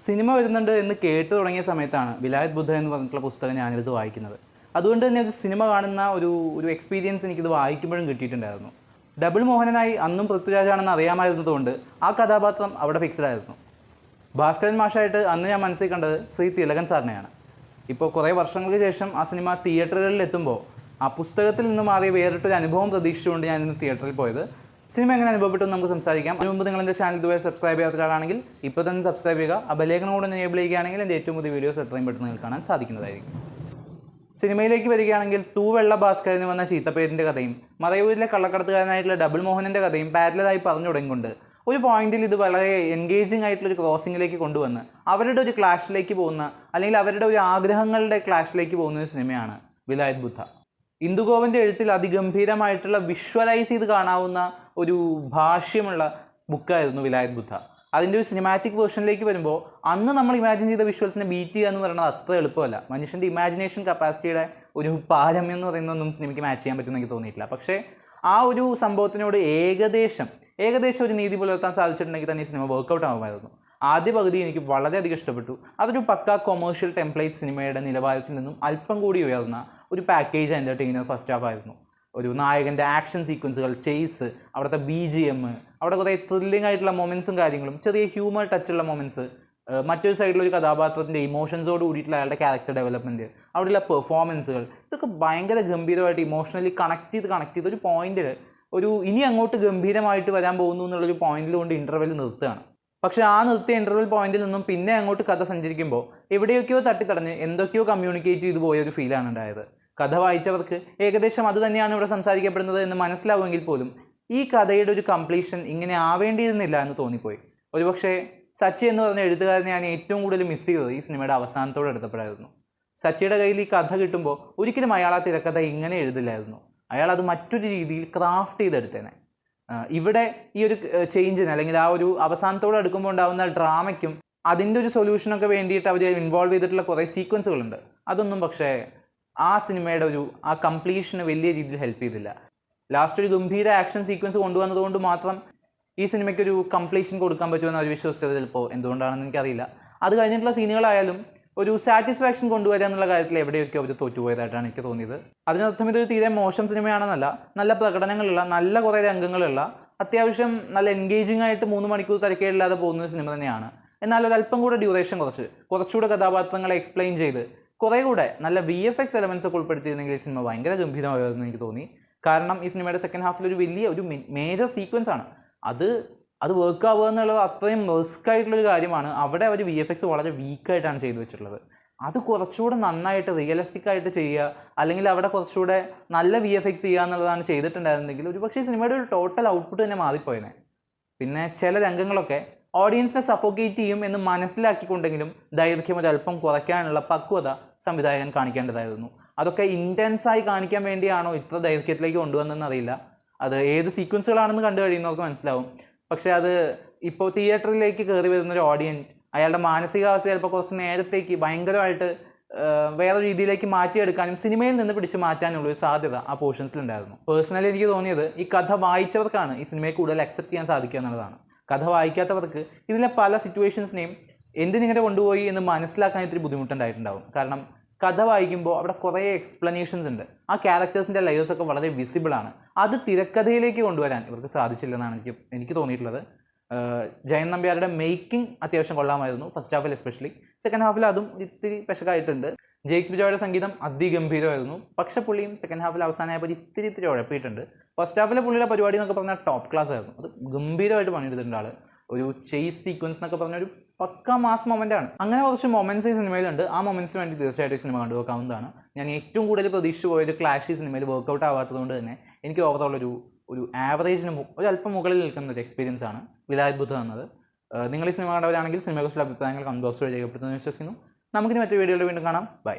Cinema വരുന്നുണ്ട് എന്ന് കേട്ടു തുടങ്ങിയ സമയത്താണ് വിലായത് ബുദ്ധ എന്ന് പറഞ്ഞിട്ടുള്ള പുസ്തകം ഞാനിത് വായിക്കുന്നത്. അതുകൊണ്ട് തന്നെ ഒരു സിനിമ കാണുന്ന ഒരു എക്സ്പീരിയൻസ് എനിക്കിത് വായിക്കുമ്പോഴും കിട്ടിയിട്ടുണ്ടായിരുന്നു. ഡബിൾ മോഹനനായി അന്നും പൃഥ്വിരാജാണെന്ന് അറിയാമായിരുന്നതുകൊണ്ട് ആ കഥാപാത്രം അവിടെ ഫിക്സ്ഡ് ആയിരുന്നു. ഭാസ്കരൻ മാഷായിട്ട് അന്ന് ഞാൻ മനസ്സിൽ കണ്ടത് ശ്രീ തിലകൻ സാറിനെയാണ്. ഇപ്പോൾ കുറേ വർഷങ്ങൾക്ക് ശേഷം ആ സിനിമ തിയേറ്ററുകളിൽ എത്തുമ്പോൾ ആ പുസ്തകത്തിൽ നിന്ന് മാറിയ വേറിട്ടൊരു അനുഭവം പ്രതീക്ഷിച്ചുകൊണ്ട് ഞാൻ ഇന്ന് തിയേറ്ററിൽ പോയത്. സിനിമ എങ്ങനെ അനുഭവപ്പെട്ടു നമുക്ക് സംസാരിക്കാം. അതിന് മുമ്പ് നിങ്ങൾ എൻ്റെ ചാനൽ ഇതുവരെ സബ്സ്ക്രൈബ് ചെയ്യാത്ത ഒരാളാണെങ്കിൽ ഇപ്പോൾ തന്നെ സബ്സ്ക്രൈബ് ചെയ്യുക. ആ ബെല്ലൈക്കൺ കൂടെ എനേബിൾ ചെയ്യുകയാണെങ്കിൽ എൻ്റെ ഏറ്റവും പുതിയ വീഡിയോസ് എത്രയും പെട്ടെന്ന് നിങ്ങൾക്ക് കാണാൻ സാധിക്കുന്നതായിരിക്കും. സിനിമയിലേക്ക് വരികയാണെങ്കിൽ തൂവെള്ള ഭാസ്കരന് വന്ന ചീത്തപ്പേരിൻ്റെ കഥയും മറയൂരിലെ കള്ളക്കടത്തുകാരനായിട്ടുള്ള ഡബിൾ മോഹനൻ്റെ കഥയും പാരലലായി പറഞ്ഞു തുടങ്ങിക്കൊണ്ട് ഒരു പോയിന്റിൽ ഇത് വളരെ എൻഗേജിങ് ആയിട്ടുള്ളൊരു ക്രോസിങ്ങിലേക്ക് കൊണ്ടുവന്ന് അവരുടെ ഒരു ക്ലാഷിലേക്ക് പോകുന്ന, അല്ലെങ്കിൽ അവരുടെ ഒരു ആഗ്രഹങ്ങളുടെ ക്ലാഷിലേക്ക് പോകുന്ന ഒരു സിനിമയാണ് വിലായത് ബുദ്ധ. ഇന്ദുഗോവൻ്റെ എഴുത്തിൽ അതിഗംഭീരമായിട്ടുള്ള വിഷ്വലൈസ് ചെയ്ത് കാണാവുന്ന ഒരു ഭാഷ്യമുള്ള ബുക്കായിരുന്നു വിലായത് ബുദ്ധ. അതിൻ്റെ ഒരു സിനിമാറ്റിക് വേർഷനിലേക്ക് വരുമ്പോൾ അന്ന് നമ്മൾ ഇമാജിൻ ചെയ്ത വിഷ്വൽസിനെ ബീറ്റ് ചെയ്യുക എന്ന് പറയുന്നത് അത്ര എളുപ്പമല്ല. മനുഷ്യൻ്റെ ഇമാജിനേഷൻ കപ്പാസിറ്റിയുടെ ഒരു പാരമ്യം എന്ന് പറയുന്നതൊന്നും സിനിമയ്ക്ക് മാച്ച് ചെയ്യാൻ പറ്റുമെന്ന് എനിക്ക് തോന്നിയിട്ടില്ല. പക്ഷേ ആ ഒരു സംഭവത്തിനോട് ഏകദേശം ഒരു നീതി പുലർത്താൻ സാധിച്ചിട്ടുണ്ടെങ്കിൽ തന്നെ ഈ സിനിമ വർക്കൗട്ട് ആകുമായിരുന്നു. ആദ്യ പകുതി എനിക്ക് വളരെയധികം ഇഷ്ടപ്പെട്ടു. അതൊരു പക്ക കൊമേഴ്ഷ്യൽ ടെംപ്ലേറ്റ് സിനിമയുടെ നിലവാരത്തിൽ നിന്നും അല്പം കൂടി ഉയർന്ന ഒരു പാക്കേജ് എൻ്റർടൈനർ ഫസ്റ്റ് ഹാഫ് ആയിരുന്നു. ഒരു നായകൻ്റെ ആക്ഷൻ സീക്വൻസുകൾ, ചേസ്, അവിടുത്തെ BGM, അവിടെ കുറേ ത്രില്ലിംഗ് ആയിട്ടുള്ള മൊമെൻറ്റ്സും കാര്യങ്ങളും, ചെറിയ ഹ്യൂമർ ടച്ചുള്ള മൊമെൻറ്റ്സ്, മറ്റൊരു സൈഡിലൊരു കഥാപാത്രത്തിൻ്റെ ഇമോഷൻസോട് കൂടിയിട്ടുള്ള അയാളുടെ ക്യാരക്ടർ ഡെവലപ്മെൻറ്റ്, അവിടെയുള്ള പെർഫോമൻസുകൾ, ഇതൊക്കെ ഭയങ്കര ഗംഭീരമായിട്ട് ഇമോഷണലി കണക്ട് ചെയ്ത് ഒരു പോയിന്റിൽ ഇനി അങ്ങോട്ട് ഗംഭീരമായിട്ട് വരാൻ പോകുന്നു എന്നുള്ളൊരു പോയിന്റിൽ കൊണ്ട് ഇൻ്റർവെൽ നിർത്തുകയാണ്. പക്ഷേ ആ നിർത്തിയ ഇൻ്റർവെൽ പോയിന്റിൽ നിന്നും പിന്നെ അങ്ങോട്ട് കഥ സഞ്ചരിക്കുമ്പോൾ എവിടെയൊക്കെയോ തട്ടിത്തടഞ്ഞ് എന്തൊക്കെയോ കമ്മ്യൂണിക്കേറ്റ് ചെയ്തു പോയ ഒരു ഫീലാണ് ഉണ്ടായത്. കഥ വായിച്ചവർക്ക് ഏകദേശം അത് തന്നെയാണ് ഇവിടെ സംസാരിക്കപ്പെടുന്നത് എന്ന് മനസ്സിലാവുമെങ്കിൽ പോലും ഈ കഥയുടെ ഒരു കംപ്ലീഷൻ ഇങ്ങനെ ആവേണ്ടിയിരുന്നില്ല എന്ന് തോന്നിപ്പോയി. ഒരുപക്ഷെ സച്ചി എന്ന് പറഞ്ഞ എഴുത്തുകാരനെ ഞാൻ ഏറ്റവും കൂടുതൽ മിസ് ചെയ്തത് ഈ സിനിമയുടെ അവസാനത്തോടെ എടുത്തപ്പോഴായിരുന്നു. സച്ചിയുടെ കയ്യിൽ ഈ കഥ കിട്ടുമ്പോൾ ഒരിക്കലും അയാൾ ആ തിരക്കഥ ഇങ്ങനെ എഴുതില്ലായിരുന്നു. അയാൾ അത് മറ്റൊരു രീതിയിൽ ക്രാഫ്റ്റ് ചെയ്തെടുത്തേനെ. ഇവിടെ ഈ ഒരു ചേഞ്ചിന്, അല്ലെങ്കിൽ ആ ഒരു അവസാനത്തോടെ എടുക്കുമ്പോൾ ഉണ്ടാകുന്ന ഡ്രാമയ്ക്കും അതിൻ്റെ ഒരു സൊല്യൂഷനൊക്കെ വേണ്ടിയിട്ട് അവർ ഇൻവോൾവ് ചെയ്തിട്ടുള്ള കുറേ സീക്വൻസുകളുണ്ട്. അതൊന്നും പക്ഷേ ആ സിനിമയുടെ ആ കംപ്ലീഷന് വലിയ രീതിയിൽ ഹെൽപ്പ് ചെയ്തില്ല. ലാസ്റ്റ് ഒരു ഗംഭീര ആക്ഷൻ സീക്വൻസ് കൊണ്ടുവന്നതുകൊണ്ട് മാത്രം ഈ സിനിമയ്ക്കൊരു കംപ്ലീഷൻ കൊടുക്കാൻ പറ്റുമെന്ന് അവർ വിശ്വസിച്ചത് ചിലപ്പോൾ എന്തുകൊണ്ടാണെന്ന് എനിക്കറിയില്ല. അത് കഴിഞ്ഞിട്ടുള്ള സീനുകളായാലും ഒരു സാറ്റിസ്ഫാക്ഷൻ കൊണ്ടുവരിക എന്നുള്ള കാര്യത്തിൽ എവിടെയൊക്കെ അവർ തോറ്റുപോയതായിട്ടാണ് എനിക്ക് തോന്നിയത്. അതിനർത്ഥം ഇതൊരു തീരെ മോശം സിനിമയാണെന്നല്ല. നല്ല പ്രകടനങ്ങളുള്ള, നല്ല കുറേ രംഗങ്ങളുള്ള, അത്യാവശ്യം നല്ല എൻഗേജിങ് ആയിട്ട് 3 മണിക്കൂർ തിരക്കേടില്ലാതെ പോകുന്ന ഒരു സിനിമ തന്നെയാണ്. എന്നാൽ ഒരല്പം കൂടെ ഡ്യൂറേഷൻ കുറച്ചുകൂടെ കഥാപാത്രങ്ങളെ എക്സ്പ്ലെയിൻ ചെയ്ത് കുറേ കൂടെ നല്ല VFX എലമെൻസ് ഒക്കെ ഉൾപ്പെടുത്തിയിരുന്നെങ്കിൽ ഈ സിനിമ ഭയങ്കര ഗംഭീരമായിരുന്നു എനിക്ക് തോന്നി. കാരണം ഈ സിനിമയുടെ സെക്കൻഡ് ഹാഫിൽ ഒരു മേജർ സീക്വൻസ് ആണ്. അത് വർക്ക് ആവുക എന്നുള്ളത് അത്രയും റിസ്ക് ആയിട്ടുള്ളൊരു കാര്യമാണ്. അവിടെ അവർ VFX വളരെ വീക്കായിട്ടാണ് ചെയ്തു വെച്ചിട്ടുള്ളത്. അത് കുറച്ചുകൂടെ നന്നായിട്ട് റിയലിസ്റ്റിക് ആയിട്ട് ചെയ്യുക, അല്ലെങ്കിൽ അവിടെ കുറച്ചുകൂടെ നല്ല VFX ചെയ്യുക എന്നുള്ളതാണ് ചെയ്തിട്ടുണ്ടായിരുന്നെങ്കിൽ ഒരുപക്ഷെ സിനിമയുടെ ഒരു ടോട്ടൽ ഔട്ട്പുട്ട് തന്നെ മാറിപ്പോയനെ. പിന്നെ ചില രംഗങ്ങളൊക്കെ ഓഡിയൻസിനെ സഫോക്കേറ്റ് ചെയ്യും എന്ന് മനസ്സിലാക്കിക്കൊണ്ടെങ്കിലും ദൈർഘ്യം ഒരല്പം കുറയ്ക്കാനുള്ള പക്വത സംവിധായകൻ കാണിക്കേണ്ടതായിരുന്നു. അതൊക്കെ ഇൻറ്റൻസായി കാണിക്കാൻ വേണ്ടിയാണോ ഇത്ര ദൈർഘ്യത്തിലേക്ക് കൊണ്ടുവന്നതെന്ന് അറിയില്ല. അത് ഏത് സീക്വൻസുകളാണെന്ന് കണ്ടു കഴിയുന്നവർക്ക് മനസ്സിലാവും. പക്ഷേ അത് ഇപ്പോൾ തിയേറ്ററിലേക്ക് കയറി വരുന്നൊരു ഓഡിയൻസ് അയാളുടെ മാനസികാവസ്ഥ ചിലപ്പോൾ കുറച്ച് നേരത്തേക്ക് ഭയങ്കരമായിട്ട് വേറെ രീതിയിലേക്ക് മാറ്റിയെടുക്കാനും സിനിമയിൽ നിന്ന് പിടിച്ച് മാറ്റാനുള്ളൊരു സാധ്യത ആ പോർഷൻസിലുണ്ടായിരുന്നു. പേഴ്സണലി എനിക്ക് തോന്നിയത് ഈ കഥ വായിച്ചവർക്കാണ് ഈ സിനിമയെ കൂടുതൽ അക്സെപ്റ്റ് ചെയ്യാൻ സാധിക്കുക എന്നുള്ളതാണ്. കഥ വായിക്കാത്തവർക്ക് ഇതിലെ പല സിറ്റുവേഷൻസിനെയും എന്തിനിങ്ങനെ കൊണ്ടുപോയി എന്ന് മനസ്സിലാക്കാൻ ഇത്തിരി ബുദ്ധിമുട്ടുണ്ടായിട്ടുണ്ടാവും. കാരണം കഥ വായിക്കുമ്പോൾ അവിടെ കുറേ എക്സ്പ്ലനേഷൻസ് ഉണ്ട്. ആ ക്യാരക്ടേഴ്സിൻ്റെ ലെയേഴ്സൊക്കെ വളരെ വിസിബിളാണ്. അത് തിരക്കഥയിലേക്ക് കൊണ്ടുവരാൻ ഇവർക്ക് സാധിച്ചില്ലെന്നാണ് എനിക്ക് തോന്നിയിട്ടുള്ളത്. ജയൻ നമ്പ്യാരുടെ മേക്കിംഗ് അത്യാവശ്യം കൊള്ളാമായിരുന്നു, ഫസ്റ്റ് ഹാഫിൽ എസ്പെഷ്യലി. സെക്കൻഡ് ഹാഫിൽ അതും ഇത്തിരി പെശകായിട്ടുണ്ട്. ജെയ്ക്സ് ബിജോയുടെ സംഗീതം അതിഗംഭീരമായിരുന്നു. പക്ഷേ പുള്ളിയും സെക്കൻഡ് ഹാഫിൽ അവസാനമായപ്പോൾ ഇത്തിരി ഉഴപ്പിയിട്ടുണ്ട്. ഫസ്റ്റ് ഹാഫിലെ പുള്ളിയുടെ പരിപാടി എന്നൊക്കെ പറഞ്ഞാൽ ടോപ്പ് ക്ലാസ് ആയിരുന്നു. അത് ഗംഭീരമായിട്ട് പണിയെടുത്തിട്ടുണ്ട് ആൾ. ഒരു ചേസ് സീക്വൻസ് എന്നൊക്കെ പറഞ്ഞൊരു പക്ക മാസ് മൊമെൻ്റാണ്. അങ്ങനെ കുറച്ച് മൊമെൻറ്റ്സ് ഈ സിനിമയിലുണ്ട്. ആ മൊമെൻറ്റ്സിന് വേണ്ടി തീർച്ചയായിട്ടും ഈ സിനിമ കണ്ടുവെക്കാവുന്നതാണ്. ഞാൻ ഏറ്റവും കൂടുതൽ പ്രതീക്ഷിച്ച് പോയൊരു ക്ലാഷ് ഈ സിനിമയിൽ വർക്കൗട്ട് ആവാത്തതുകൊണ്ട് തന്നെ എനിക്ക് ഓവറോൾ ഒരു ആവറേജിന് ഒരല്പം മുകളിൽ നിൽക്കുന്ന ഒരു എക്സ്പീരിയൻസ് ആണ് വിലായത് ബുദ്ധ എന്നത്. നിങ്ങൾ ഈ സിനിമ കണ്ടവരാണെങ്കിൽ സിനിമയെക്കുറിച്ചുള്ള അഭിപ്രായങ്ങൾ കമന്റ് ബോക്സിൽ രേഖപ്പെടുത്തുമെന്ന് വിശ്വസിക്കുന്നു. നമുക്കിനി മറ്റൊരു വീഡിയോയിൽ വീണ്ടും കാണാം. ബൈ.